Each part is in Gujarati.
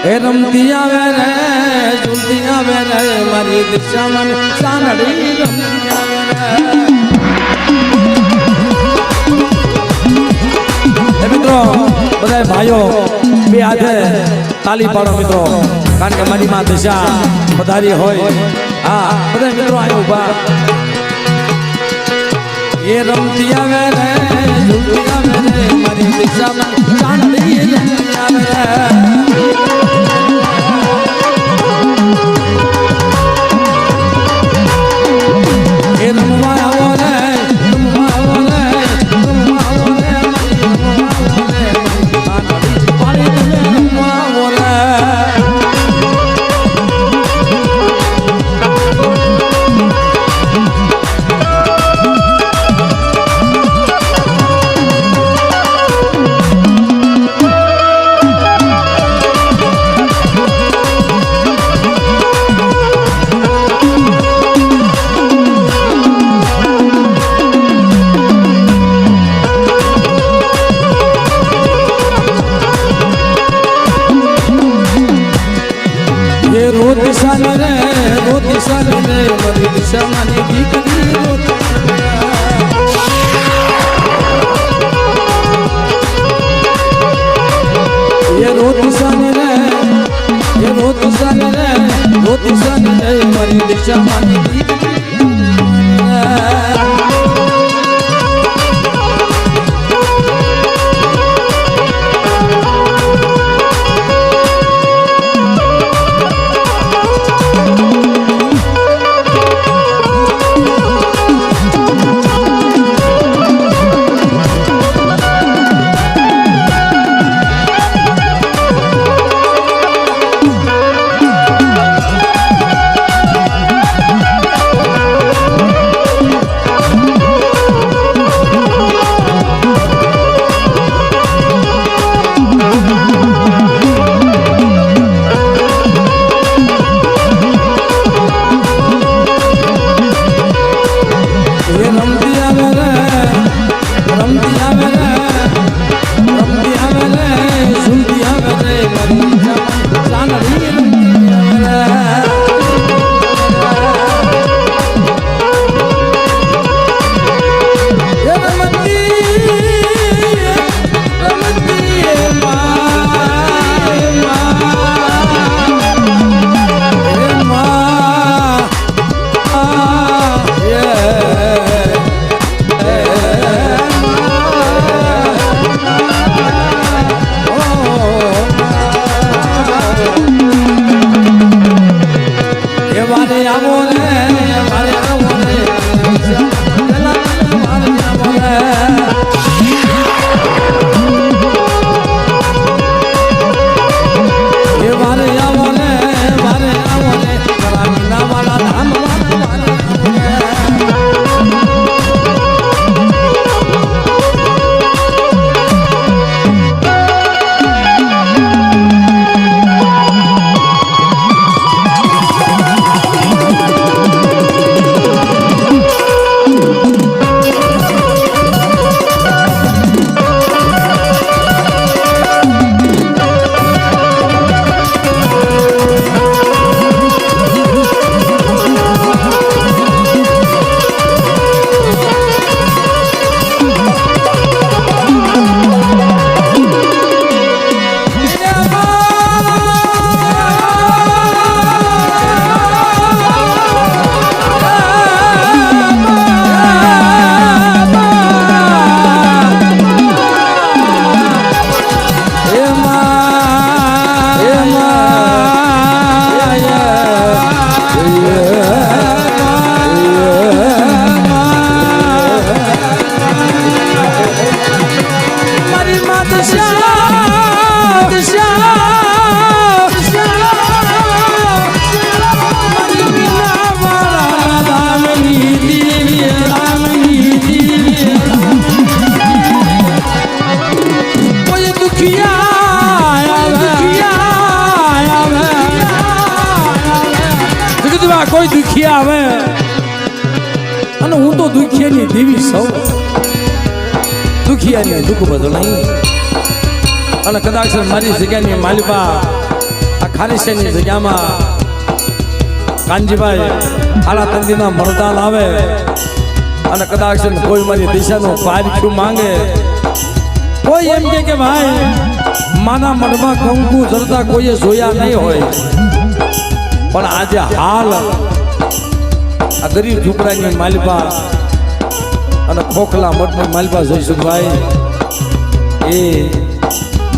એ રમતી આવે રે ઝૂલતી આવે રે મારી દિશામાં સાનડી રમતી આવે રે મિત્રો બધા ભાઈઓ બે હાથે તાલી પાડો મિત્રો કારણ કે મારી માં દિશા પધારી હોય હા બધા મિત્રો આયો ઉભા એ રમતી આવે રે ઝૂલતી આવે રે મારી દિશામાં સાનડી રમતી આવે રે કોઈ દુખિયા આવે અને હું તો દુખિયાની દેવી સૌ દુખિયાની દુઃખ બધું નહીં અને કદાચ મારી જગ્યાની માલિકા ખારીશની જગ્યામાં કાનજીભાઈ આલા તંદીના મરદાન આવે અને કદાચ કોઈ મારી દિશાનું પારખ્યું માંગે, કોઈ એમ કે ભાઈ માના મઢમાં કંકુ જરતા કોઈએ જોયા નહીં હોય, પણ આજે હાલ આ ગરીબ ઝૂંપડાની માલિપા અને ખોખલા મઠની માલિપા જયસુખભાઈ એ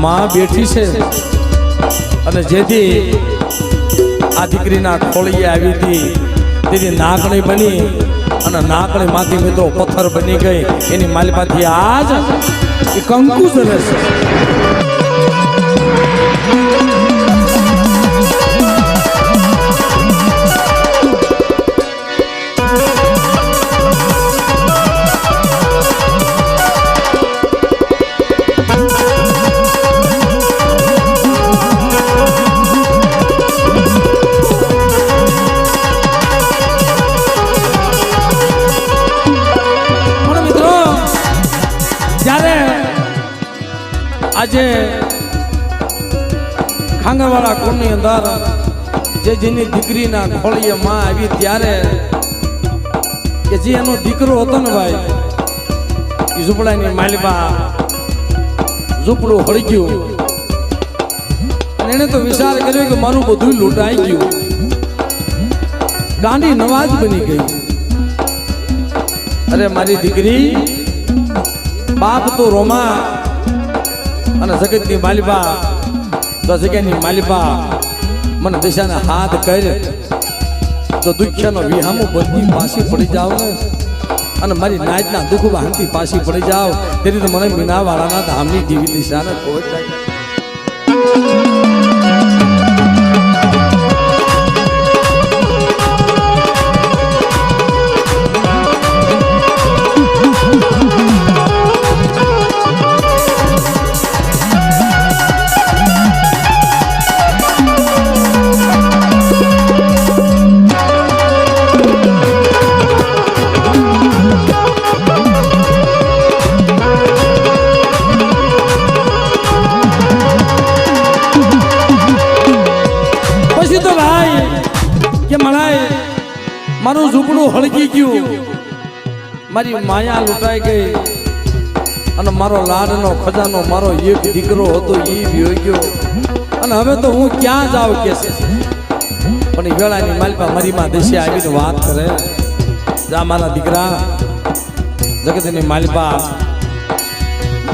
માં બેઠી છે અને જેથી આ દીકરીના ખોળીએ આવી હતી તેની નાકણી બની અને નાકણી માંથી મિત્રો પથ્થર બની ગઈ, એની માલિપાથી આજ એ કંકુ ચલે છે. આજે ખાંગાવાળા કુંડની અંદર જેની દીકરીના ખોળીએ માં આવી ત્યારે કે જે એનો દીકરો હતો ને ભાઈ એ ઝૂંપડાની માલિપા ઝૂંપડું હળગ્યું અને એને તો વિચાર કર્યો કે મારું બધું લૂંટાઈ ગયું, ગાંડી નવાજ બની ગઈ. અરે મારી દીકરી બાપ તો રોમા અને જગતની માલિપા તો જગ્યાની માલિપા મને દિશાના હાથ કરે તો દુખ્યાનો વિહામો બધી પાછી પડી જાવ ને અને મારી નાચના દુઃખ વાહનથી પાછી પડી જાવ તેથી તો મને મીનાવાળાના ધામની જેવી દિશાને પહોંચાય. મારું ઝૂંપડું હળગી ગયું, મારી માયા લૂંટાઈ ગઈ અને મારો લાડનો ખજાનો મારો એક દીકરો હતો એ વ્યો ગયો અને હવે તો હું ક્યાં જાઉં કે છે. પણ એ વેળાની માલિપા મારી માં દેશે આવીને વાત કરે, જા મારા દીકરા જગતની માલિપા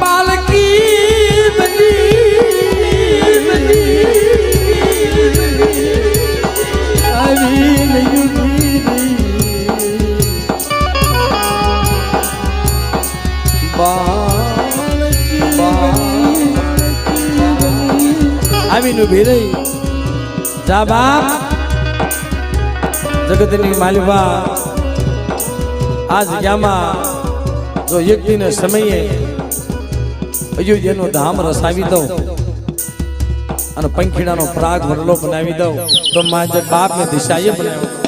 બાલકી બની આવીને ઉભી રહી, જા બાપ જગતની માલિપા આ જગ્યામાં જો વ્યક્તિને સમયે અયોધ્યાનું ધામ રસાવી દઉં અને પંખીડાનો પ્રાગ વરલો બનાવી દઉં તો મારા બાપને દિશાએ બનાવ્યો.